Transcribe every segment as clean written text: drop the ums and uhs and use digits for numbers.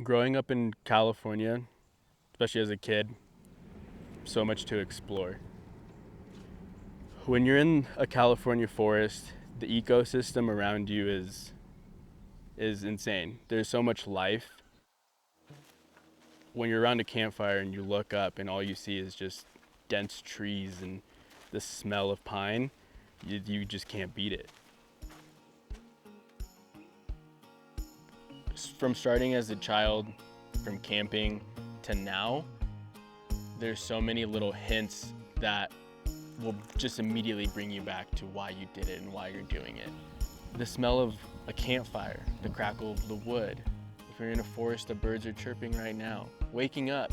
Growing up in California, especially as a kid, so much to explore. When you're in a California forest, the ecosystem around you is insane. There's so much life. When you're around a campfire and you look up and all you see is just dense trees and the smell of pine, you just can't beat it. From starting as a child, from camping to now, there's so many little hints that will just immediately bring you back to why you did it and why you're doing it. The smell of a campfire, the crackle of the wood. If you're in a forest, the birds are chirping right now. Waking up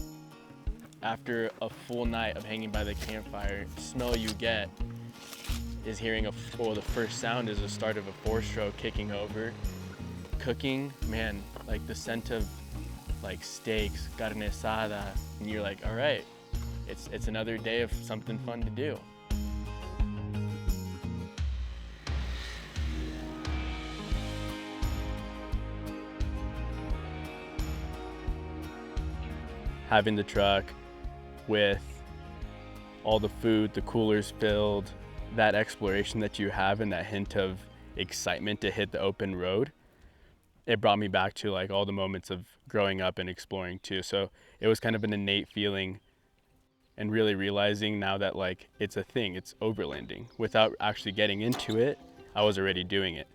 after a full night of hanging by the campfire, the smell you get is hearing the first sound is the start of a four-stroke kicking over. Cooking, man, like the scent of like steaks, carne asada, and you're like, all right, it's another day of something fun to do. Having the truck with all the food, the coolers filled, that exploration that you have and that hint of excitement to hit the open road, it brought me back to like all the moments of growing up and exploring too. So it was kind of an innate feeling and really realizing now that like it's a thing, it's overlanding. Without actually getting into it, I was already doing it.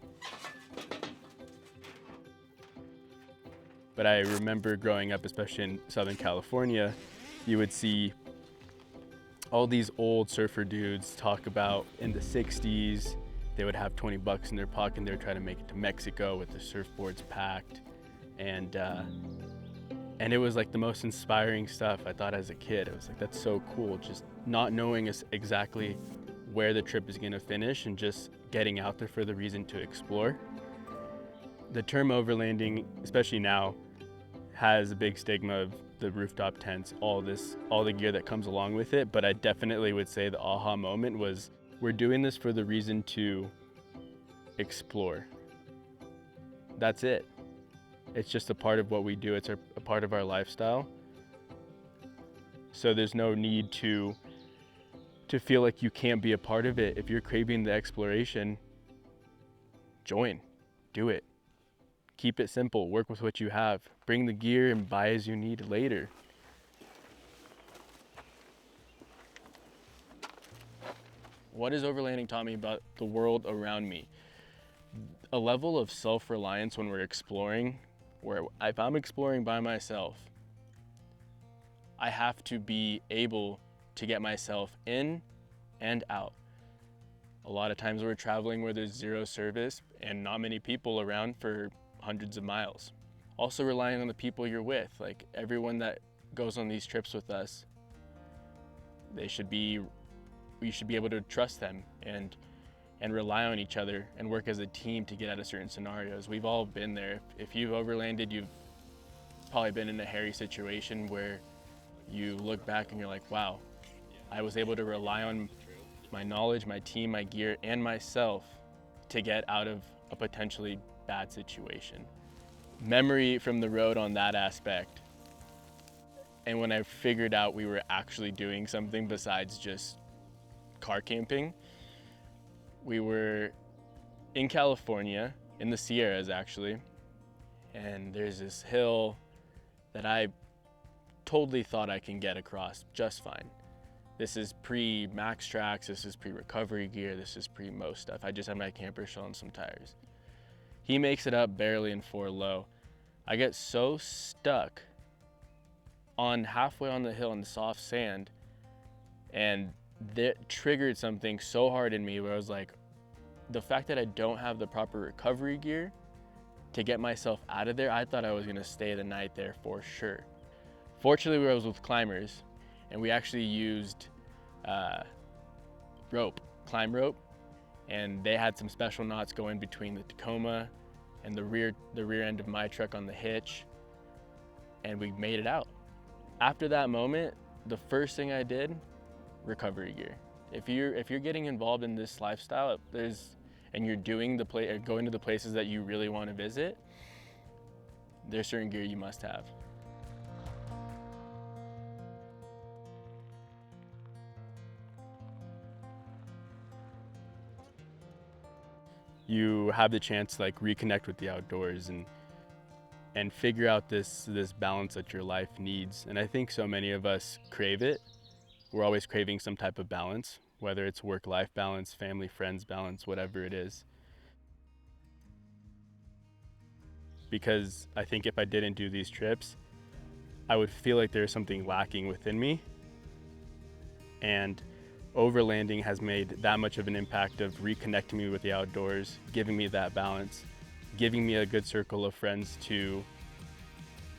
But I remember growing up, especially in Southern California, you would see all these old surfer dudes talk about in the 60s, they would have 20 bucks in their pocket and they would try to make it to Mexico with the surfboards packed. And it was like the most inspiring stuff I thought as a kid. It was like, that's so cool. Just not knowing exactly where the trip is gonna finish and just getting out there for the reason to explore. The term overlanding, especially now, has a big stigma of the rooftop tents, all the gear that comes along with it. But I definitely would say the aha moment was, we're doing this for the reason to explore. That's it. It's just a part of what we do. It's a part of our lifestyle. So there's no need to feel like you can't be a part of it. If you're craving the exploration, join, do it. Keep it simple, work with what you have. Bring the gear and buy as you need later. What has overlanding taught me about the world around me? A level of self-reliance when we're exploring, where if I'm exploring by myself, I have to be able to get myself in and out. A lot of times we're traveling where there's zero service and not many people around for hundreds of miles. Also relying on the people you're with, like everyone that goes on these trips with us, we should be able to trust them and rely on each other and work as a team to get out of certain scenarios. We've all been there. If you've overlanded, you've probably been in a hairy situation where you look back and you're like, wow, I was able to rely on my knowledge, my team, my gear, and myself to get out of a potentially bad situation. Memory from the road on that aspect. And when I figured out we were actually doing something besides just car camping, we were in California, in the Sierras actually, and there's this hill that I totally thought I can get across just fine. This is pre-Max Tracks, this is pre-recovery gear, this is pre-most stuff. I just had my camper shell and some tires. He makes it up barely in 4 low. I get so stuck on halfway on the hill in the soft sand, and that triggered something so hard in me where I was like, the fact that I don't have the proper recovery gear to get myself out of there, I thought I was gonna stay the night there for sure. Fortunately, I was with climbers, and we actually used climb rope, and they had some special knots going between the Tacoma and the rear end of my truck on the hitch, and we made it out. After that moment, the first thing I did, recovery gear. If you're getting involved in this lifestyle, and you're going to the places that you really want to visit, there's certain gear you must have. You have the chance to like reconnect with the outdoors and figure out this balance that your life needs. And I think so many of us crave it. We're always craving some type of balance, whether it's work-life balance, family, friends balance, whatever it is. Because I think if I didn't do these trips, I would feel like there's something lacking within me. And overlanding has made that much of an impact of reconnecting me with the outdoors, giving me that balance, giving me a good circle of friends to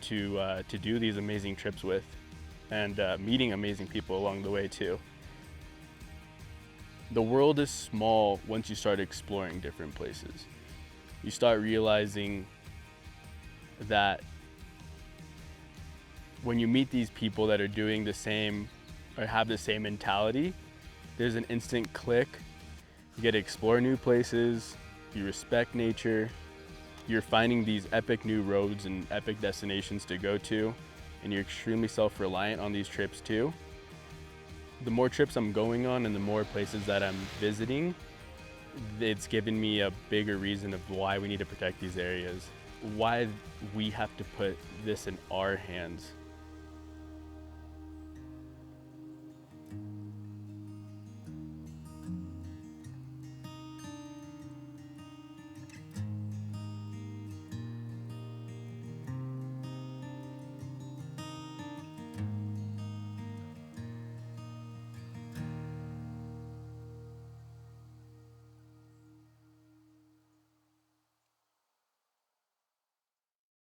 do these amazing trips with, and meeting amazing people along the way too. The world is small once you start exploring different places. You start realizing that when you meet these people that are doing the same or have the same mentality, there's an instant click. You get to explore new places, you respect nature, you're finding these epic new roads and epic destinations to go to, and you're extremely self-reliant on these trips too. The more trips I'm going on and the more places that I'm visiting, it's given me a bigger reason of why we need to protect these areas, why we have to put this in our hands.